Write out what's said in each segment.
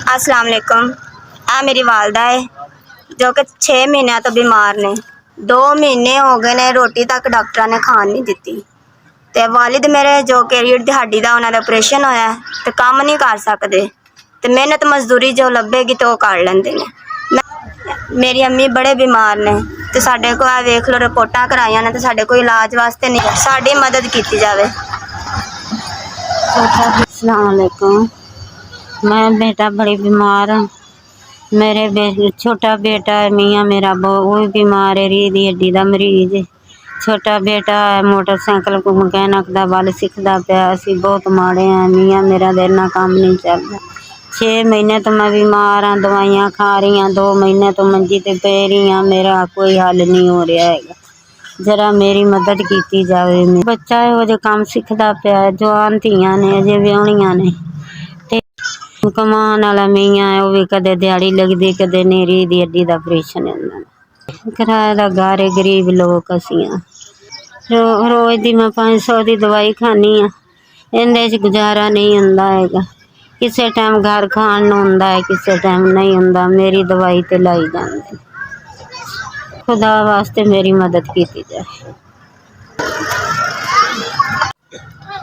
अस्सलाम वालेकुम। आ मेरी वालदा है जो कि 6 महीनों तो बीमार ने। 2 महीने हो गए ने, रोटी तक डॉक्टर ने खान नहीं दी। तो वालिद मेरे जो कि रीढ़ दी हड्डी का उन्होंने ऑपरेशन होया तो काम नहीं कर सकते, तो मेहनत मजदूरी जो लभेगी तो कर लेंदे ने। मेरी अम्मी बड़े बीमार ने तो साडे को वेख लो रिपोर्टां कराइया ने, तो साडे कोई इलाज वास्ते नहीं, साडी मदद की जाए। अस्सलाम वालेकुम। मैं बेटा बड़ी बीमार हूँ। मेरे छोटा बेटा है मियाँ मेरा, वो भी बीमार है, रीढ़ दी हड्डी का मरीज है। छोटा बेटा है मोटरसाइकिल को मकैनिक का बल सीखता पाया। असी बहुत माड़े हैं, मियाँ मेरा देर ना काम नहीं चलता। 6 महीने तो मैं बीमार हाँ, दवाइयाँ खा रही हाँ, 2 महीने तो मंजी ते पै रही हाँ, मेरा कोई हल नहीं हो रहा है। जरा मेरी मदद की जाए। बच्चा है वो जो काम सीखता पाया, जवान धियां ने अजे विआहणियां ने, ते कमान वाला मियाँ है, वो भी कदे दिहाड़ी लगती कदे नहीं। रीढ़ दी हड्डी का ऑपरेशन है, किराए का घर है, गरीब लोग असियां। रोज़ दी मैं 500 की दवाई खानी हाँ, इहदे च गुजारा नहीं हुंदा हैगा। किसी टाइम घर खाण नूं हुंदा है, किसी टाइम नहीं हुंदा। मेरी दवाई ते लाई जांदी। खुदा वास्ते मेरी मदद की जाए।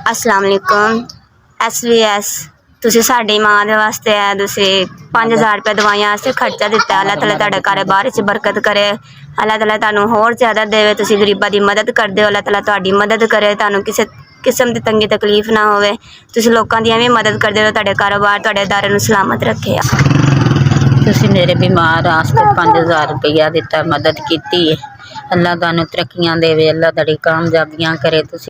अस्सलाम वालेकुम। SVS तुसी साडी मां दे वास्ते है, तुसी 5000 रुपये दवाइयां वास्ते खर्चा दिता। अल्लाह ताला तुहाडे कारोबार च बरकत करे, अल्लाह ताला तुहानू होर ज़्यादा देवे। तुसी गरीबां दी मदद करदे हो, अल्लाह ताला तुहाडी मदद करे, तुहानू किसी किस्म दी तंगी तकलीफ ना होवे। तुसी लोकां दी एवें मदद करदे हो, तुहाडे कारोबार तुहाडे इदारे नू सलामत रखे। तुसी मेरे बीमार वास्ते 5000 रुपया दिता, मदद की है। अल्लाह तुहानू तरक्कियां देवे, अल्लाह तुहाडी कामयाबियां करे। तुसी